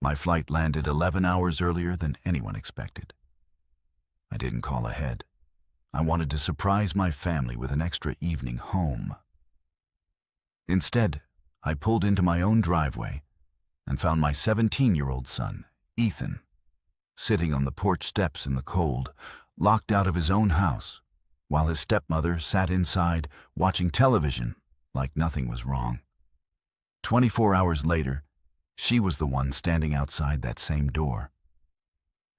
My flight landed 11 hours earlier than anyone expected. I didn't call ahead. I wanted to surprise my family with an extra evening home. Instead, I pulled into my own driveway and found my 17-year-old son, Ethan, sitting on the porch steps in the cold, locked out of his own house, while his stepmother sat inside watching television like nothing was wrong. 24 hours later, she was the one standing outside that same door.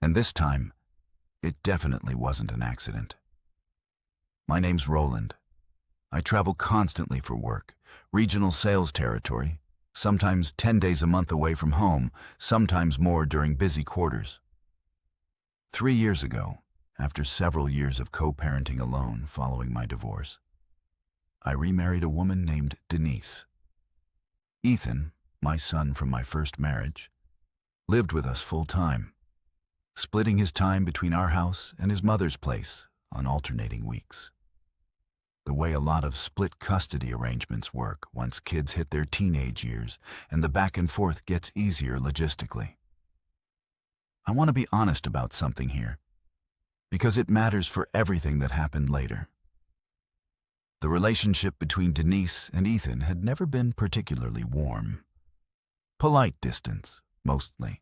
And this time, it definitely wasn't an accident. My name's Roland. I travel constantly for work, regional sales territory, sometimes 10 days a month away from home, sometimes more during busy quarters. 3 years ago, after several years of co-parenting alone following my divorce, I remarried a woman named Denise. Ethan, my son from my first marriage, lived with us full-time, splitting his time between our house and his mother's place on alternating weeks. The way a lot of split custody arrangements work once kids hit their teenage years, and the back and forth gets easier logistically. I want to be honest about something here, because it matters for everything that happened later. The relationship between Denise and Ethan had never been particularly warm. Polite distance, mostly.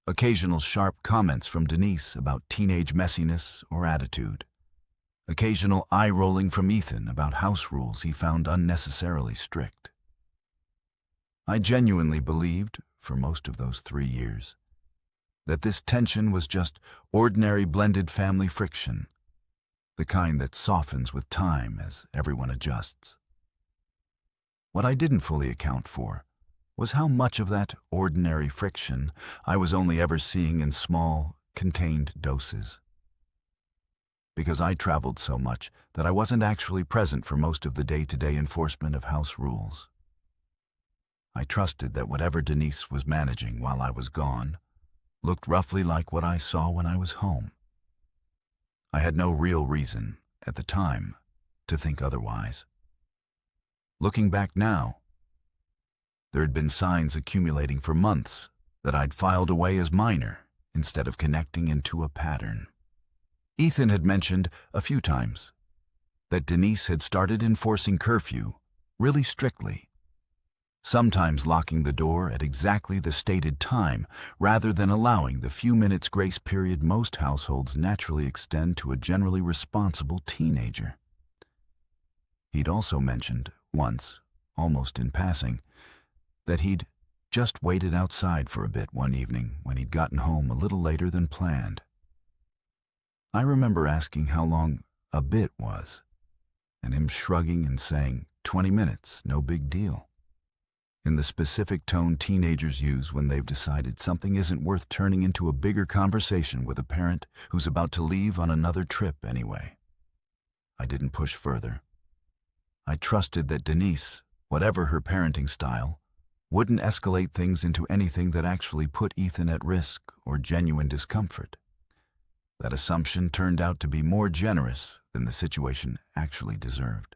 Occasional sharp comments from Denise about teenage messiness or attitude. Occasional eye-rolling from Ethan about house rules he found unnecessarily strict. I genuinely believed, for most of those 3 years, that this tension was just ordinary blended family friction, the kind that softens with time as everyone adjusts. What I didn't fully account for was how much of that ordinary friction I was only ever seeing in small, contained doses. Because I traveled so much that I wasn't actually present for most of the day-to-day enforcement of house rules. I trusted that whatever Denise was managing while I was gone looked roughly like what I saw when I was home. I had no real reason, at the time, to think otherwise. Looking back now, there had been signs accumulating for months that I'd filed away as minor instead of connecting into a pattern. Ethan had mentioned a few times that Denise had started enforcing curfew really strictly, sometimes locking the door at exactly the stated time rather than allowing the few minutes grace period most households naturally extend to a generally responsible teenager. He'd also mentioned, once, almost in passing, that he'd just waited outside for a bit one evening when he'd gotten home a little later than planned. I remember asking how long a bit was, and him shrugging and saying, 20 minutes, no big deal, in the specific tone teenagers use when they've decided something isn't worth turning into a bigger conversation with a parent who's about to leave on another trip anyway. I didn't push further. I trusted that Denise, whatever her parenting style, wouldn't escalate things into anything that actually put Ethan at risk or genuine discomfort. That assumption turned out to be more generous than the situation actually deserved.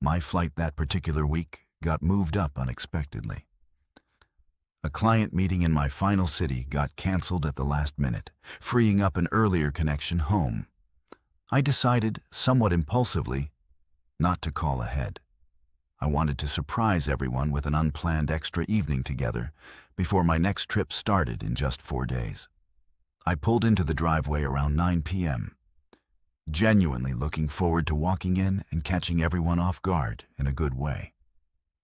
My flight that particular week got moved up unexpectedly. A client meeting in my final city got canceled at the last minute, freeing up an earlier connection home. I decided, somewhat impulsively, not to call ahead. I wanted to surprise everyone with an unplanned extra evening together before my next trip started in just 4 days. I pulled into the driveway around 9 p.m., genuinely looking forward to walking in and catching everyone off guard in a good way.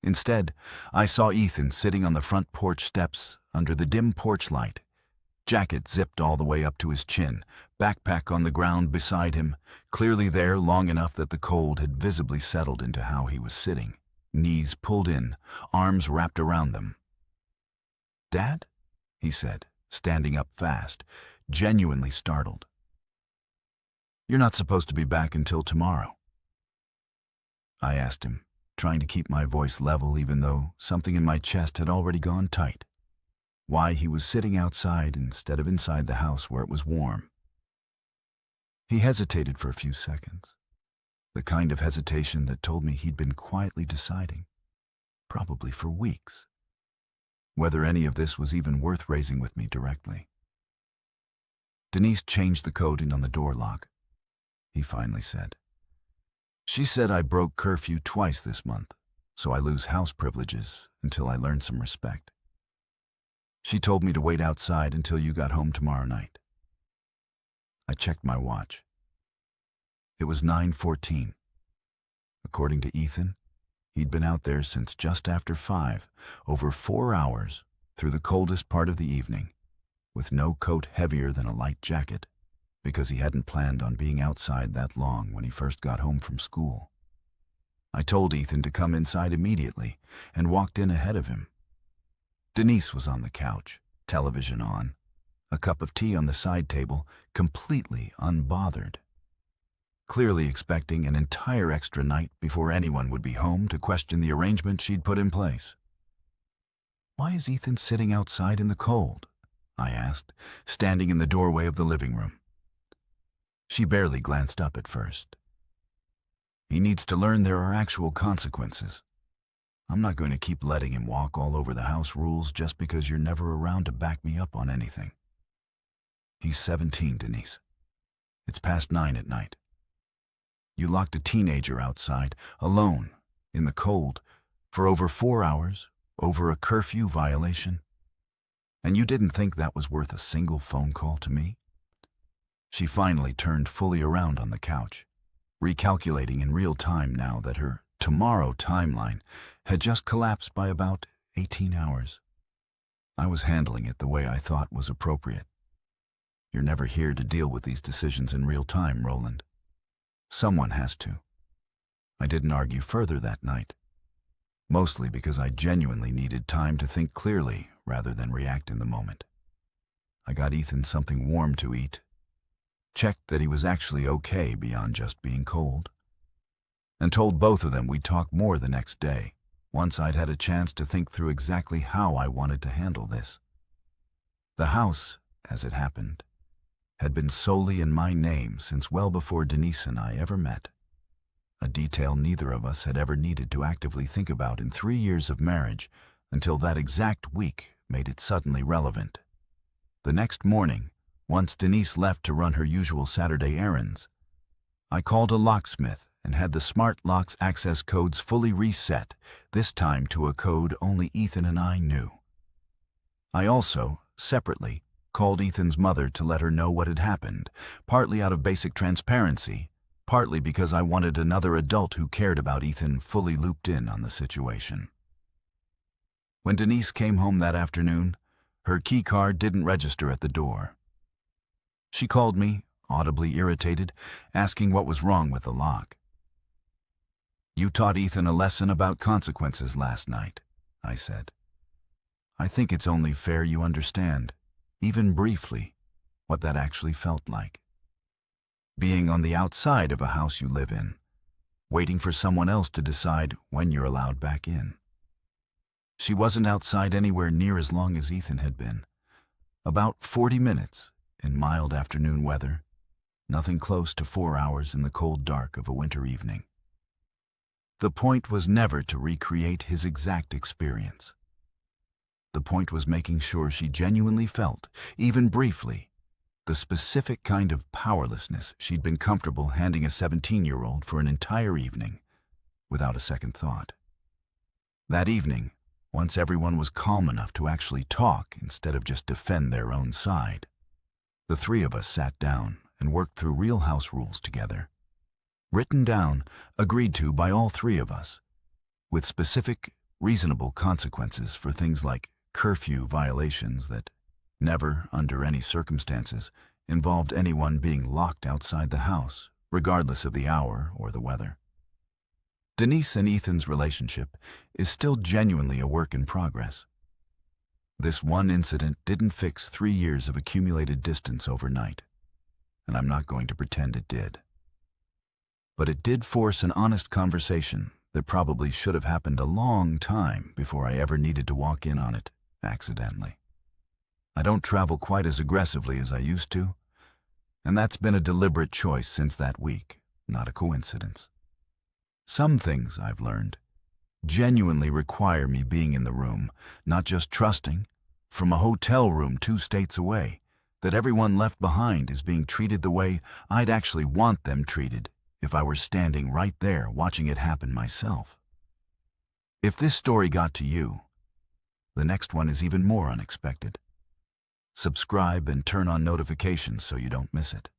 Instead, I saw Ethan sitting on the front porch steps under the dim porch light, jacket zipped all the way up to his chin, backpack on the ground beside him, clearly there long enough that the cold had visibly settled into how he was sitting, knees pulled in, arms wrapped around them. "Dad?" he said, standing up fast, genuinely startled. "You're not supposed to be back until tomorrow." I asked him, trying to keep my voice level even though something in my chest had already gone tight. Why he was sitting outside instead of inside the house where it was warm. He hesitated for a few seconds, the kind of hesitation that told me he'd been quietly deciding, probably for weeks. whether any of this was even worth raising with me directly. Denise changed the coding on the door lock, he finally said. She said I broke curfew twice this month, so I lose house privileges until I learn some respect. She told me to wait outside until you got home tomorrow night. I checked my watch. It was 9:14. According to Ethan, he'd been out there since just after 5, over 4 hours through the coldest part of the evening, with no coat heavier than a light jacket, because he hadn't planned on being outside that long when he first got home from school. I told Ethan to come inside immediately and walked in ahead of him. Denise was on the couch, television on, a cup of tea on the side table, completely unbothered, clearly expecting an entire extra night before anyone would be home to question the arrangement she'd put in place. "Why is Ethan sitting outside in the cold?" I asked, standing in the doorway of the living room. She barely glanced up at first. "He needs to learn there are actual consequences. I'm not going to keep letting him walk all over the house rules just because you're never around to back me up on anything. He's 17, Denise. It's past 9 at night. You locked a teenager outside, alone, in the cold, for over 4 hours, over a curfew violation. And you didn't think that was worth a single phone call to me?" She finally turned fully around on the couch, recalculating in real time now that her tomorrow timeline had just collapsed by about 18 hours. I was handling it the way I thought was appropriate. You're never here to deal with these decisions in real time, Roland. Someone has to. I didn't argue further that night, mostly because I genuinely needed time to think clearly rather than react in the moment. I got Ethan something warm to eat, checked that he was actually okay beyond just being cold, and told both of them we'd talk more the next day, once I'd had a chance to think through exactly how I wanted to handle this. The house, as it happened, had been solely in my name since well before Denise and I ever met, a detail neither of us had ever needed to actively think about in 3 years of marriage until that exact week made it suddenly relevant. The next morning, once Denise left to run her usual Saturday errands, I called a locksmith and had the smart lock's access codes fully reset, this time to a code only Ethan and I knew. I also, separately, called Ethan's mother to let her know what had happened, partly out of basic transparency, partly because I wanted another adult who cared about Ethan fully looped in on the situation. When Denise came home that afternoon, her key card didn't register at the door. She called me, audibly irritated, asking what was wrong with the lock. "You taught Ethan a lesson about consequences last night," I said. "I think it's only fair you understand, even briefly, what that actually felt like. Being on the outside of a house you live in, waiting for someone else to decide when you're allowed back in." She wasn't outside anywhere near as long as Ethan had been. About 40 minutes in mild afternoon weather, nothing close to 4 hours in the cold dark of a winter evening. The point was never to recreate his exact experience. The point was making sure she genuinely felt, even briefly, the specific kind of powerlessness she'd been comfortable handing a 17-year-old for an entire evening, without a second thought. That evening, once everyone was calm enough to actually talk instead of just defend their own side, the 3 of us sat down and worked through real house rules together. Written down, agreed to by all 3 of us, with specific, reasonable consequences for things like curfew violations that never, under any circumstances, involved anyone being locked outside the house, regardless of the hour or the weather. Denise and Ethan's relationship is still genuinely a work in progress. This one incident didn't fix 3 years of accumulated distance overnight, and I'm not going to pretend it did. But it did force an honest conversation that probably should have happened a long time before I ever needed to walk in on it accidentally. I don't travel quite as aggressively as I used to, and that's been a deliberate choice since that week, not a coincidence. Some things, I've learned, genuinely require me being in the room, not just trusting, from a hotel room 2 states away, that everyone left behind is being treated the way I'd actually want them treated if I were standing right there watching it happen myself. If this story got to you, the next one is even more unexpected. Subscribe and turn on notifications so you don't miss it.